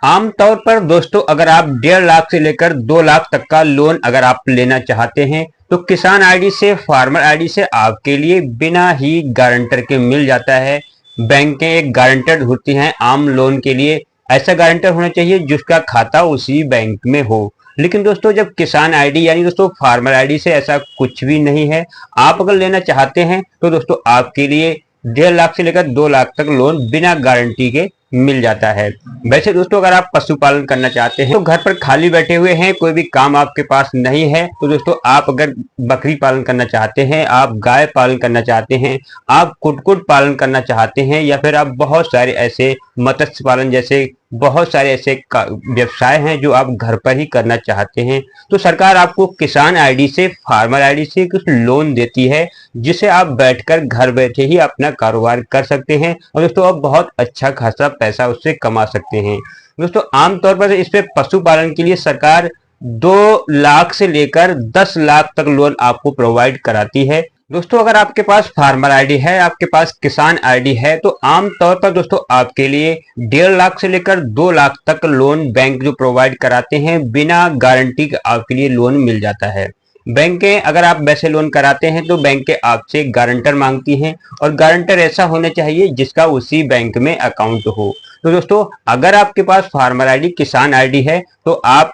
आमतौर पर दोस्तों अगर आप 1.5 लाख से लेकर 2 लाख तक का लोन अगर आप लेना चाहते हैं तो किसान आईडी से, फार्मर आईडी से आपके लिए बिना ही गारंटर के मिल जाता है। बैंकें एक गारंटर होती हैं आम लोन के लिए, ऐसा गारंटर होना चाहिए जिसका खाता उसी बैंक में हो। लेकिन दोस्तों जब किसान आईडी यानी दोस्तों फार्मर आईडी से ऐसा कुछ भी नहीं है। आप अगर लेना चाहते हैं तो दोस्तों आपके लिए 1.5 लाख से लेकर 2 लाख तक लोन बिना गारंटी के मिल जाता है। वैसे दोस्तों अगर आप पशुपालन करना चाहते हैं तो घर पर खाली बैठे हुए हैं, कोई भी काम आपके पास नहीं है, तो दोस्तों आप अगर बकरी पालन करना चाहते हैं, आप गाय पालन करना चाहते हैं, आप कुक्कुट पालन करना चाहते हैं, या फिर आप बहुत सारे ऐसे मत्स्य पालन जैसे बहुत सारे ऐसे व्यवसाय हैं जो आप घर पर ही करना चाहते हैं, तो सरकार आपको किसान आईडी से, फार्मर आईडी से कुछ लोन देती है जिसे आप बैठकर घर बैठे ही अपना कारोबार कर सकते हैं और दोस्तों आप बहुत अच्छा खासा पैसा उससे कमा सकते हैं। दोस्तों आमतौर पर इस पे पशुपालन के लिए सरकार 2 लाख से लेकर 10 लाख तक लोन आपको प्रोवाइड कराती है। दोस्तों अगर आपके पास फार्मर आईडी है, आपके पास किसान आईडी है, तो आमतौर पर दोस्तों आपके लिए 1.5 लाख से लेकर 2 लाख तक लोन बैंक जो प्रोवाइड कराते हैं बिना गारंटी के आपके लिए लोन मिल जाता है। बैंकें अगर आप वैसे लोन कराते हैं तो बैंकें आपसे गारंटर मांगती हैं और गारंटर ऐसा होना चाहिए जिसका उसी बैंक में अकाउंट हो। तो दोस्तों अगर आपके पास फार्मर आईडी, किसान आईडी है तो आप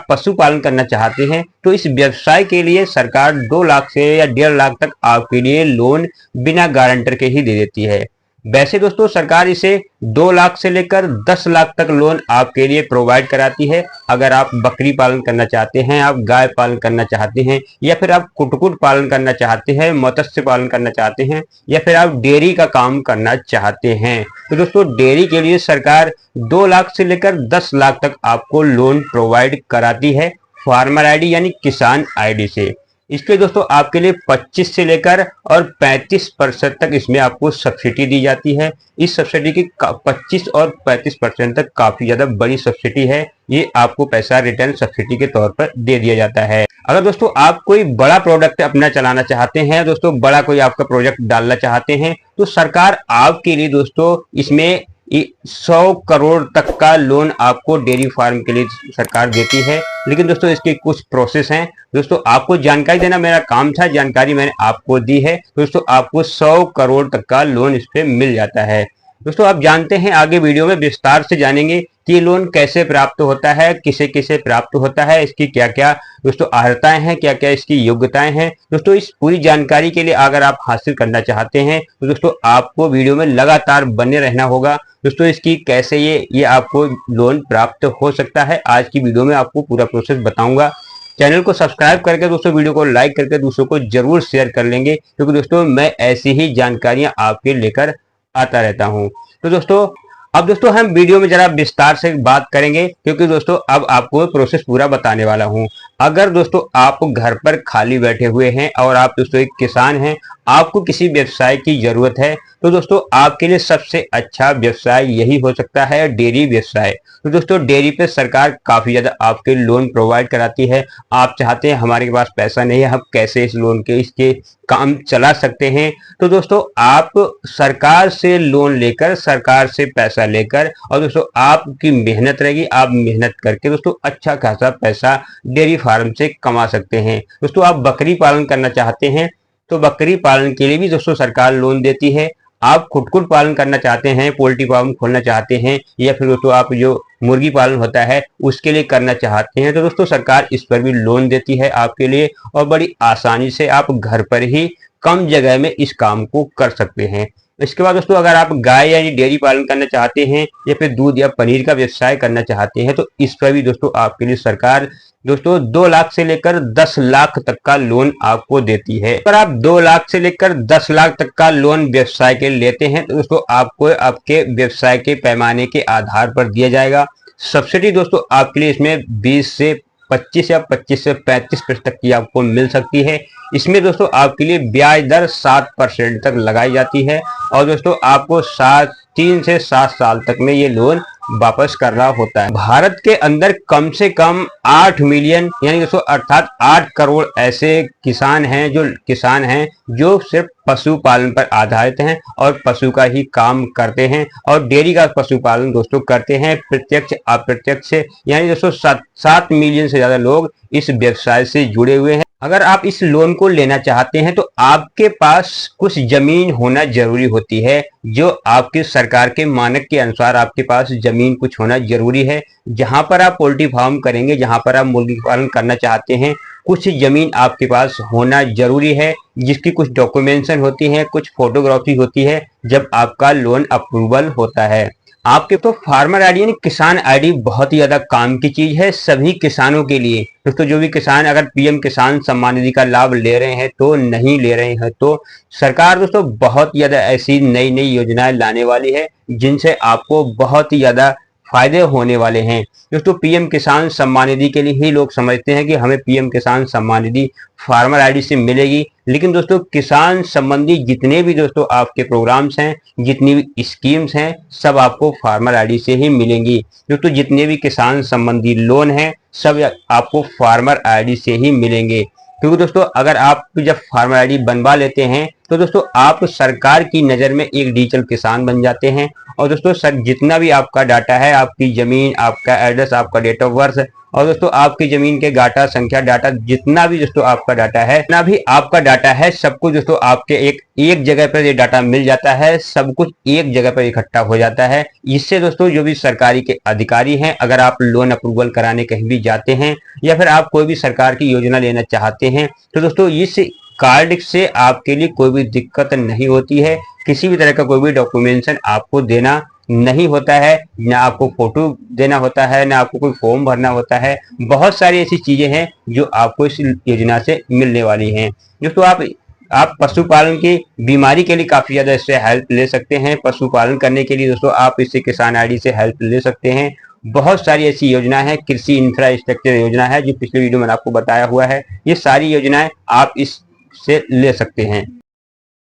पशुपालन करना चाहते हैं तो इस व्यवसाय के लिए सरकार 2 लाख से या 1.5 लाख तक आपके लिए लोन बिना गारंटर के ही दे देती है। वैसे दोस्तों सरकार इसे 2 लाख से लेकर 10 लाख तक लोन आपके लिए प्रोवाइड कराती है। अगर आप बकरी पालन करना चाहते हैं, आप गाय पालन करना चाहते हैं, या फिर आप कुक्कुट पालन करना चाहते हैं, मत्स्य पालन करना चाहते हैं, या फिर आप डेयरी का काम करना चाहते हैं, तो दोस्तों डेयरी के लिए सरकार 2 लाख से लेकर 10 लाख तक आपको लोन प्रोवाइड कराती है फार्मर आईडी यानी किसान आईडी से। इसके दोस्तों आपके लिए 25 से लेकर और 35% तक इसमें आपको सब्सिडी दी जाती है। इस सब्सिडी की 25 और 35% तक काफी ज्यादा बड़ी सब्सिडी है। ये आपको पैसा रिटर्न सब्सिडी के तौर पर दे दिया जाता है। अगर दोस्तों आप कोई बड़ा प्रोडक्ट अपना चलाना चाहते हैं, दोस्तों बड़ा कोई आपका प्रोजेक्ट डालना चाहते हैं, तो सरकार आपके लिए दोस्तों इसमें 100 करोड़ तक का लोन आपको डेयरी फार्म के लिए सरकार देती है। लेकिन दोस्तों इसके कुछ प्रोसेस हैं। दोस्तों आपको जानकारी देना मेरा काम था, जानकारी मैंने आपको दी है। दोस्तों आपको 100 करोड़ तक का लोन इस पे मिल जाता है। दोस्तों आप जानते हैं, आगे वीडियो में विस्तार से जानेंगे कि ये लोन कैसे प्राप्त होता है, किसे किसे प्राप्त होता है, इसकी क्या क्या दोस्तों अर्हताएं हैं, क्या क्या इसकी योग्यताएं हैं। दोस्तों इस पूरी जानकारी के लिए अगर आप हासिल करना चाहते हैं तो दोस्तों आपको वीडियो में लगातार बने रहना होगा। दोस्तों इसकी कैसे ये आपको लोन प्राप्त हो सकता है, आज की वीडियो में आपको पूरा प्रोसेस बताऊंगा। चैनल को सब्सक्राइब करके दोस्तों वीडियो को लाइक करके दूसरों को जरूर शेयर कर लेंगे, क्योंकि दोस्तों मैं ऐसी ही जानकारियां आपके लेकर आता रहता हूं। तो दोस्तों अब दोस्तों हम वीडियो में जरा विस्तार से बात करेंगे, क्योंकि दोस्तों अब आपको प्रोसेस पूरा बताने वाला हूं। अगर दोस्तों आप घर पर खाली बैठे हुए हैं और आप दोस्तों एक किसान हैं, आपको किसी व्यवसाय की जरूरत है, तो दोस्तों आपके लिए सबसे अच्छा व्यवसाय यही हो सकता है, डेयरी व्यवसाय। तो दोस्तों डेयरी पे सरकार काफी ज्यादा आपके लोन प्रोवाइड कराती है। आप चाहते हैं हमारे पास पैसा नहीं है, हम कैसे इस लोन के इसके काम चला सकते हैं, तो दोस्तों आप सरकार से लोन लेकर, सरकार से पैसा लेकर, और दोस्तों आपकी मेहनत रहेगी, आप मेहनत करके दोस्तों अच्छा खासा पैसा डेयरी फार्म से कमा सकते हैं। दोस्तों आप बकरी पालन करना चाहते हैं तो बकरी पालन के लिए भी दोस्तों सरकार लोन देती है। आप कुक्कुट पालन करना चाहते हैं, पोल्ट्री फार्म खोलना चाहते हैं, या फिर दोस्तों आप जो मुर्गी पालन होता है उसके लिए करना चाहते हैं, तो दोस्तों सरकार इस पर भी लोन देती है आपके लिए, और बड़ी आसानी से आप घर पर ही कम जगह में इस काम को कर सकते हैं। इसके बाद दोस्तों अगर आप गाय यानी डेयरी पालन करना चाहते हैं, या फिर दूध या पनीर का व्यवसाय करना चाहते हैं, तो इस पर भी दोस्तों आपके लिए सरकार दोस्तों 2 लाख से लेकर 10 लाख तक का लोन आपको देती है। अगर आप 2 लाख से लेकर 10 लाख तक का लोन व्यवसाय के लिए लेते हैं तो दोस्तों आपको आपके व्यवसाय के पैमाने के आधार पर दिया जाएगा। सब्सिडी दोस्तों आपके लिए इसमें 20 से 25 या 25 से 35% तक की आपको मिल सकती है। इसमें दोस्तों आपके लिए ब्याज दर 7% तक लगाई जाती है, और दोस्तों आपको 3 से 7 साल तक में ये लोन वापस करना होता है। भारत के अंदर कम से कम 8 मिलियन यानी दोस्तों अर्थात 8 करोड़ ऐसे किसान हैं जो सिर्फ पशुपालन पर आधारित हैं और पशु का ही काम करते हैं और डेयरी का पशुपालन दोस्तों करते हैं, प्रत्यक्ष अप्रत्यक्ष। यानी दोस्तों 7 मिलियन से ज्यादा लोग इस व्यवसाय से जुड़े हुए हैं। अगर आप इस लोन को लेना चाहते हैं तो आपके पास कुछ जमीन होना जरूरी होती है, जो आपकी सरकार के मानक के अनुसार आपके पास जमीन कुछ होना जरूरी है। जहां पर आप पोल्ट्री फार्म करेंगे, जहां पर आप मुर्गी पालन करना चाहते हैं, कुछ जमीन आपके पास होना जरूरी है, जिसकी कुछ डॉक्यूमेंटेशन होती है, कुछ फोटोग्राफी होती है जब आपका लोन अप्रूवल होता है। आपके तो फार्मर आईडी यानी किसान आईडी बहुत ही ज्यादा काम की चीज है सभी किसानों के लिए। दोस्तों जो भी किसान अगर पीएम किसान सम्मान निधि का लाभ ले रहे हैं तो नहीं ले रहे हैं, तो सरकार दोस्तों बहुत ज्यादा ऐसी नई नई योजनाएं लाने वाली है जिनसे आपको बहुत ही ज्यादा फायदे होने वाले हैं। दोस्तों पीएम किसान सम्मान निधि के लिए ही लोग समझते हैं कि हमें पीएम किसान सम्मान निधि फार्मर आईडी से मिलेगी, लेकिन दोस्तों किसान संबंधी जितने भी दोस्तों आपके प्रोग्राम्स हैं, जितनी भी स्कीम्स हैं, सब आपको फार्मर आईडी से ही मिलेंगी। दोस्तों जितने भी किसान संबंधी लोन हैं सब आपको फार्मर आईडी से ही मिलेंगे, क्योंकि दोस्तों अगर आप जब फार्मर आईडी बनवा लेते हैं तो दोस्तों आप सरकार की नज़र में एक डिजिटल किसान बन जाते हैं। और दोस्तों सर जितना भी आपका डाटा है, आपकी जमीन, आपका एड्रेस, आपका डेट ऑफ बर्थ और दोस्तों आपकी जमीन के गाटा संख्या डाटा, जितना भी दोस्तों आपका डाटा है, जितना भी आपका डाटा है, सब कुछ दोस्तों आपके एक जगह पर ये डाटा मिल जाता है, सब कुछ एक जगह पर इकट्ठा हो जाता है। इससे दोस्तों जो भी सरकारी के अधिकारी हैं, अगर आप लोन अप्रूवल कराने कहीं भी जाते हैं या फिर आप कोई भी सरकार की योजना लेना चाहते हैं, तो दोस्तों इस कार्ड से आपके लिए कोई भी दिक्कत नहीं होती है। किसी भी तरह का कोई भी डॉक्यूमेंटेशन आपको देना नहीं होता है, ना आपको फोटो देना होता है, ना आपको कोई फॉर्म भरना होता है। बहुत सारी ऐसी चीजें हैं जो आपको इस योजना से मिलने वाली हैं। दोस्तों आप पशुपालन की बीमारी के लिए काफी ज्यादा इससे हेल्प ले सकते हैं। पशुपालन करने के लिए दोस्तों आप इससे किसान आईडी से हेल्प ले सकते हैं। बहुत सारी ऐसी योजना है, कृषि इंफ्रास्ट्रक्चर योजना है जो पिछले वीडियो में आपको बताया हुआ है। ये सारी योजनाएं आप इससे ले सकते हैं।